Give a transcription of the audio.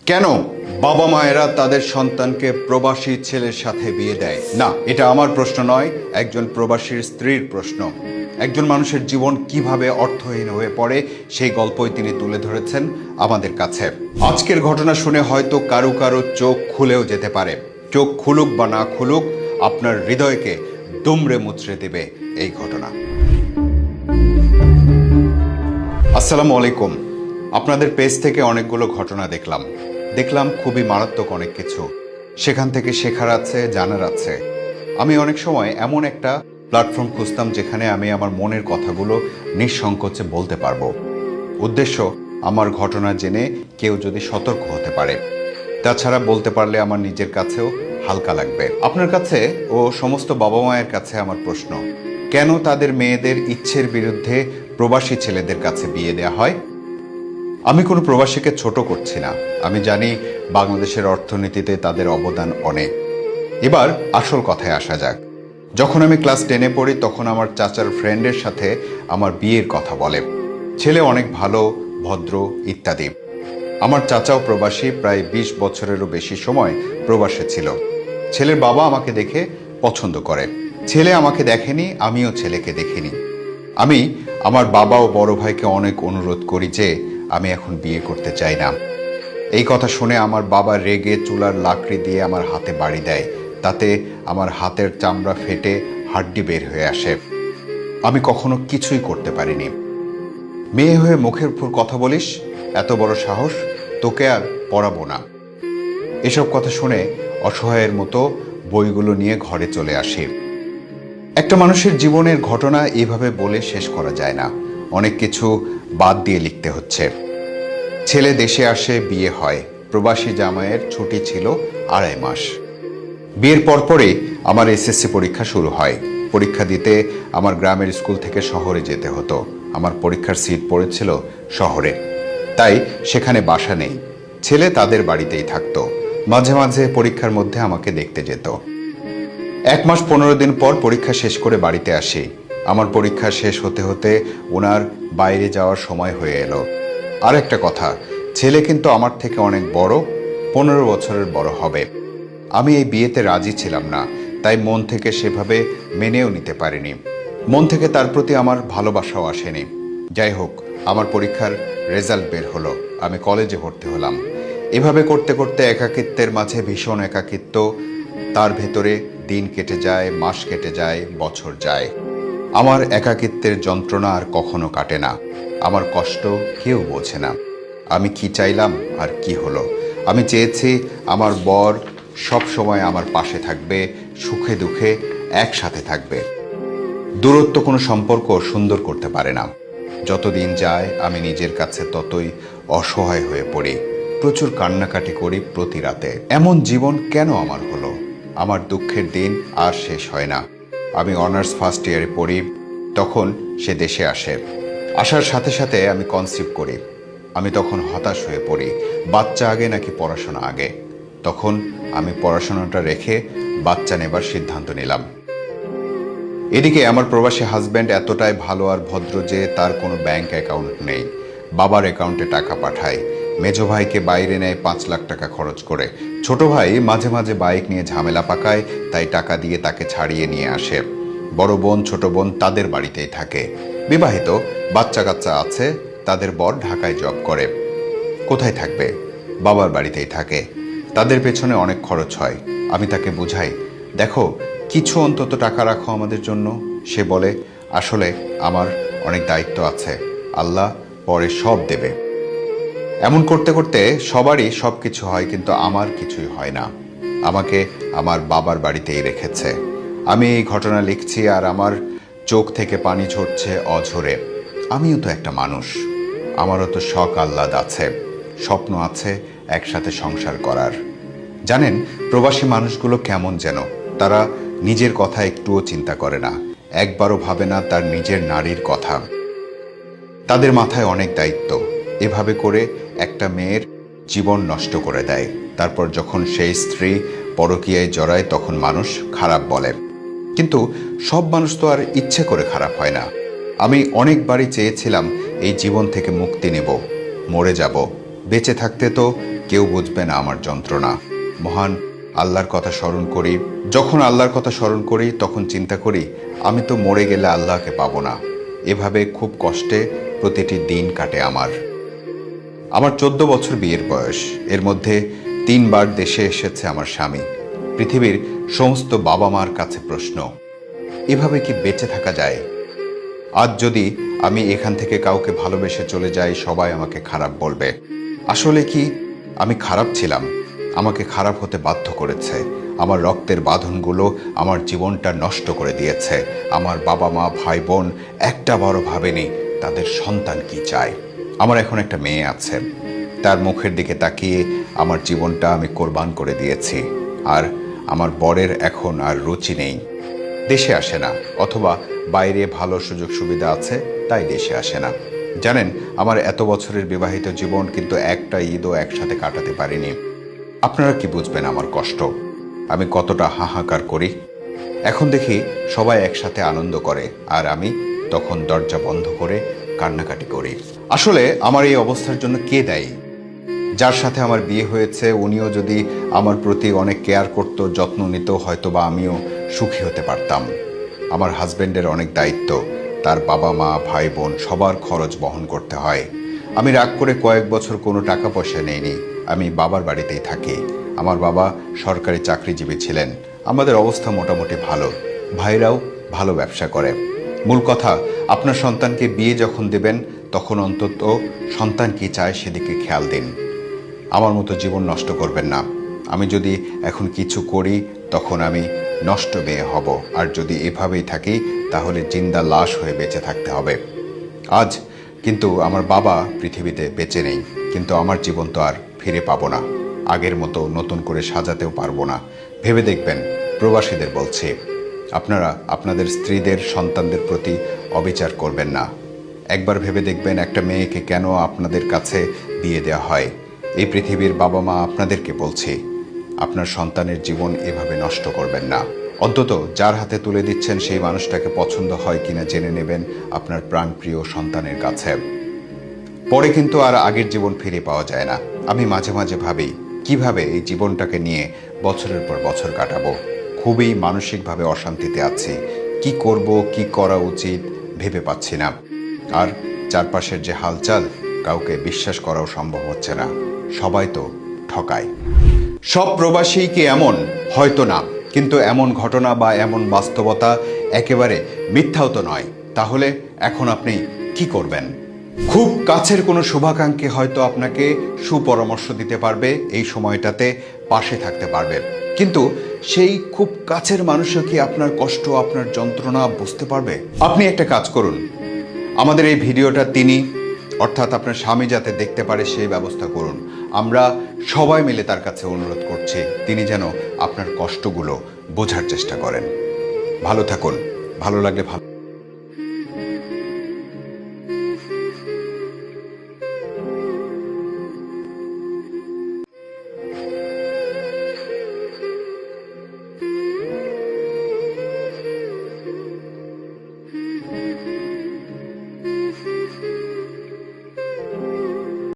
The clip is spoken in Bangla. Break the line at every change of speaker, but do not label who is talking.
কেন বাবা মায়েরা তাদের সন্তানকে প্রবাসী ছেলের সাথে বিয়ে দেয় না? এটা আমার প্রশ্ন নয়, একজন প্রবাসীর স্ত্রীর প্রশ্ন। একজন মানুষের জীবন কিভাবে অর্থহীন হয়ে পড়ে সেই গল্পই তিনি তুলে ধরেছেন আমাদের কাছে। আজকের ঘটনা শুনে হয়তো কারো কারো চোখ খুলেও যেতে পারে। চোখ খুলুক বা না খুলুক, আপনার হৃদয়কে দুমড়ে মুচড়ে দেবে এই ঘটনা। আসসালামু আলাইকুম। আপনাদের পেজ থেকে অনেকগুলো ঘটনা দেখলাম খুবই মারাত্মক অনেক কিছু। সেখান থেকে শেখার আছে, জানার আছে। আমি অনেক সময় এমন একটা প্ল্যাটফর্ম খুঁজতাম যেখানে আমি আমার মনের কথাগুলো নিঃসংকোচে বলতে পারবো। উদ্দেশ্য, আমার ঘটনা জেনে কেউ যদি সতর্ক হতে পারে। তাছাড়া বলতে পারলে আমার নিজের কাছেও হালকা লাগবে। আপনার কাছে ও সমস্ত বাবা মায়ের কাছে আমার প্রশ্ন, কেন তাদের মেয়েদের ইচ্ছের বিরুদ্ধে প্রবাসী ছেলেদের কাছে বিয়ে দেওয়া হয়? আমি কোনো প্রবাসীকে ছোট করছি না। আমি জানি বাংলাদেশের অর্থনীতিতে তাদের অবদান অনেক। এবার আসল কথায় আসা যাক। যখন আমি ক্লাস 10-এ পড়ি তখন আমার চাচার ফ্রেন্ডের সাথে আমার বিয়ের কথা বলে। ছেলে অনেক ভালো, ভদ্র ইত্যাদি। আমার চাচাও প্রবাসী, প্রায় 20 বছরেরও বেশি সময় প্রবাসে ছিল। ছেলের বাবা আমাকে দেখে পছন্দ করে। ছেলে আমাকে দেখেনি, আমিও ছেলেকে দেখিনি। আমি আমার বাবা ও বড় ভাইকে অনেক অনুরোধ করি যে আমি এখন বিয়ে করতে চাই না। এই কথা শুনে আমার বাবা রেগে চুলার লাকড়ি দিয়ে আমার হাতে বাড়ি দেয়। তাতে আমার হাতের চামড়া ফেটে হাড্ডি বের হয়ে আসে। আমি কখনো কিছুই করতে পারিনি। মেয়ে হয়ে মুখের উপর কথা বলিস, এত বড় সাহস, তোকে আর পড়াবো না। এসব কথা শুনে অসহায়ের মতো বইগুলো নিয়ে ঘরে চলে আসি। একটা মানুষের জীবনের ঘটনা এইভাবে বলে শেষ করা যায় না। অনেক কিছু বাদ দিয়ে লিখতে হচ্ছে। ছেলে দেশে আসে, বিয়ে হয়। প্রবাসী জামাইয়ের ছুটি ছিল 2.5 মাস। বিয়ের পরপরই আমার এসএসসি পরীক্ষা শুরু হয়। পরীক্ষা দিতে আমার গ্রামের স্কুল থেকে শহরে যেতে হতো। আমার পরীক্ষার সিট পড়েছিল শহরে, তাই সেখানে বাসা নেই। ছেলে তাদের বাড়িতেই থাকতো। মাঝে মাঝে পরীক্ষার মধ্যে আমাকে দেখতে যেত। 1 মাস 15 দিন পর পরীক্ষা শেষ করে বাড়িতে আসি। আমার পরীক্ষা শেষ হতে হতে ওনার বাইরে যাওয়ার সময় হয়ে এলো। আর একটা কথা, ছেলে কিন্তু আমার থেকে অনেক বড়, 15 বছরের বড় হবে। আমি এই বিয়েতে রাজি ছিলাম না, তাই মন থেকে সেভাবে মেনেও নিতে পারিনি। মন থেকে তার প্রতি আমার ভালোবাসাও আসেনি। যাই হোক, আমার পরীক্ষার রেজাল্ট বের হলো, আমি কলেজে ভর্তি হলাম। এভাবে করতে করতে একাকিত্বের মাঝে ভীষণ একাকিত্ব। তার ভেতরে দিন কেটে যায়, মাস কেটে যায়, বছর যায়। আমার একাকিত্বের যন্ত্রণা আর কখনো কাটে না। আমার কষ্ট কেউ বোঝে না। আমি কি চাইলাম আর কি হলো? আমি চেয়েছি আমার বর সব সময় আমার পাশে থাকবে, সুখে দুঃখে একসাথে থাকবে। দূরত্ব কোনো সম্পর্ক সুন্দর করতে পারে না। যত দিন যায় আমি নিজের কাছে ততই অসহায় হয়ে পড়ি। প্রচুর কান্নাকাটি করি প্রতি রাতে। এমন জীবন কেন আমার হলো? আমার দুঃখের দিন আর শেষ হয় না। আমি অনার্স ফার্স্ট ইয়ারে পড়ি, তখন সে দেশে আসে। আসার সাথে সাথে আমি কনসিভ করি। আমি তখন হতাশ হয়ে পড়ি। বাচ্চা আগে নাকি পড়াশোনা আগে? তখন আমি পড়াশোনাটা রেখে বাচ্চা নেবার সিদ্ধান্ত নিলাম। এদিকে আমার প্রবাসী হাজব্যান্ড এতটাই ভালো আর ভদ্র যে তার কোনো ব্যাংক অ্যাকাউন্ট নেই। বাবার অ্যাকাউন্টে টাকা পাঠায়। মেজো ভাইকে বাইরে নেয় 5 লাখ টাকা খরচ করে। ছোট ভাই মাঝে মাঝে বাইক নিয়ে ঝামেলা পাকায়, তাই টাকা দিয়ে তাকে ছাড়িয়ে নিয়ে আসে। বড় বোন, ছোট বোন তাদের বাড়িতেই থাকে। বিবাহিত, বাচ্চা কাচ্চা আছে। তাদের বর ঢাকায় জব করে। কোথায় থাকবে? বাবার বাড়িতেই থাকে। তাদের পেছনে অনেক খরচ হয়। আমি তাকে বুঝাই, দেখো, কিছু অন্তত টাকা রাখো আমাদের জন্য। সে বলে, আসলে আমার অনেক দায়িত্ব আছে, আল্লাহ পরে সব দেবে। এমন করতে করতে সবারই সব কিছু হয়, কিন্তু আমার কিছুই হয় না। আমাকে আমার বাবার বাড়িতেই রেখেছে। আমি এই ঘটনা লিখছি আর আমার চোখ থেকে পানি ঝরছে অঝরে। আমিও তো একটা মানুষ, আমারও তো শখ আহ্লাদ আছে, স্বপ্ন আছে একসাথে সংসার করার। জানেন, প্রবাসী মানুষগুলো কেমন যেন, তারা নিজের কথা একটুও চিন্তা করে না, একবারও ভাবে না তার নিজের নারীর কথা। তাদের মাথায় অনেক দায়িত্ব। এভাবে করে একটা মেয়ের জীবন নষ্ট করে দেয়। তারপর যখন সেই স্ত্রী পরকীয়ায় জড়ায় তখন মানুষ খারাপ বলে। কিন্তু সব মানুষ তো আর ইচ্ছে করে খারাপ হয় না। আমি অনেকবারই চেয়েছিলাম এই জীবন থেকে মুক্তি নেব, মরে যাব। বেঁচে থাকতে তো কেউ বুঝবে না আমার যন্ত্রণা। মহান আল্লাহর কথা স্মরণ করি। যখন আল্লাহর কথা স্মরণ করি তখন চিন্তা করি আমি তো মরে গেলে আল্লাহকে পাবো না। এভাবে খুব কষ্টে প্রতিটি দিন কাটে আমার। আমার 14 বছর বিয়ের বয়স। এর মধ্যে 3 বার দেশে এসেছে আমার স্বামী। পৃথিবীর সমস্ত বাবা মার কাছে প্রশ্ন, এভাবে কি বেঁচে থাকা যায়? আজ যদি আমি এখান থেকে কাউকে ভালোবেসে চলে যাই, সবাই আমাকে খারাপ বলবে। আসলে কি আমি খারাপ ছিলাম? আমাকে খারাপ হতে বাধ্য করেছে আমার রক্তের বাঁধনগুলো, আমার জীবনটা নষ্ট করে দিয়েছে। আমার বাবা মা ভাই বোন একটা বড় ভাবেনি তাদের সন্তান কি চায়। আমার এখন একটা মেয়ে আছে, তার মুখের দিকে তাকিয়ে আমার জীবনটা আমি কোরবান করে দিয়েছি। আর আমার বরের এখন আর রুচি নেই, দেশে আসে না, অথবা বাইরে ভালো সুযোগ সুবিধা আছে তাই দেশে আসে না। জানেন, আমার এত বছরের বিবাহিত জীবন কিন্তু একটা ঈদও একসাথে কাটাতে পারিনি। আপনারা কি বুঝবেন আমার কষ্ট, আমি কতটা হাহাকার করি। এখন দেখি সবাই একসাথে আনন্দ করে আর আমি তখন দরজা বন্ধ করে কান্নাকাটি করি। আসলে আমার এই অবস্থার জন্য কে দায়ী? যার সাথে আমার বিয়ে হয়েছে উনিও যদি আমার প্রতি অনেক কেয়ার করতো, যত্ন নিত, হয়তো বা আমিও সুখী হতে পারতাম। আমার হাজবেন্ডের অনেক দায়িত্ব, তার বাবা মা ভাই বোন সবার খরচ বহন করতে হয়। আমি রাগ করে কয়েক বছর কোনো টাকা পয়সা নেইনি, আমি বাবার বাড়িতেই থাকি। আমার বাবা সরকারি চাকরিজীবী ছিলেন। আমাদের অবস্থা মোটামুটি ভালো, ভাইরাও ভালো ব্যবসা করে। মূল কথা, আপনার সন্তানকে বিয়ে যখন দেবেন তখন অন্তত সন্তান কি চায় সেদিকে খেয়াল দিন। আমার মতো জীবন নষ্ট করবেন না। আমি যদি এখন কিছু করি তখন আমি নষ্ট মেয়ে হব, আর যদি এভাবেই থাকি তাহলে জিন্দা লাশ হয়ে বেঁচে থাকতে হবে। আজ কিন্তু আমার বাবা পৃথিবীতে বেঁচে নেই, কিন্তু আমার জীবন তো আর ফিরে পাবো না। আগের মতো নতুন করে সাজাতেও পারবো না। ভেবে দেখবেন, প্রবাসীদের বলছি, আপনারা আপনাদের স্ত্রীদের সন্তানদের প্রতি অবিচার করবেন না। একবার ভেবে দেখবেন একটা মেয়েকে কেন আপনাদের কাছে দিয়ে দেওয়া হয়। এই পৃথিবীর বাবা মা আপনাদেরকে বলছি, আপনার সন্তানের জীবন এভাবে নষ্ট করবেন না। অন্তত যার হাতে তুলে দিচ্ছেন সেই মানুষটাকে পছন্দ হয় কিনা জেনে নেবেন আপনার প্রাণপ্রিয় সন্তানের কাছে। পরে কিন্তু আর আগের জীবন ফিরে পাওয়া যায় না। আমি মাঝে মাঝে ভাবি কিভাবে এই জীবনটাকে নিয়ে বছরের পর বছর কাটাবো। খুবই মানসিকভাবে অশান্তিতে আছি। কি করব, কি করা উচিত ভেবে পাচ্ছি না। আর চারপাশের যে হালচাল, কাউকে বিশ্বাস করাও সম্ভব হচ্ছে না। সবাই তো ঠকায়। সব প্রবাসী কি এমন? হয়তো না, কিন্তু এমন ঘটনা বা এমন বাস্তবতা একেবারে মিথ্যাও তো নয়। তাহলে এখন আপনি কি করবেন? খুব কাছের কোনো শুভাকাঙ্ক্ষী হয়তো আপনাকে সুপরামর্শ দিতে পারবে, এই সময়টাতে পাশে থাকতে পারবে, কিন্তু সেই খুব কাছের মানুষও কি আপনার কষ্ট, আপনার যন্ত্রণা বুঝতে পারবে? আপনি একটা কাজ করুন, আমাদের এই ভিডিওটা তিনি অর্থাৎ আপনার স্বামী যাতে দেখতে পারে সেই ব্যবস্থা করুন। আমরা সবাই মিলে তার কাছে অনুরোধ করছি তিনি যেন আপনার কষ্টগুলো বোঝার চেষ্টা করেন। ভালো থাকুন, ভালো লাগলে ভালো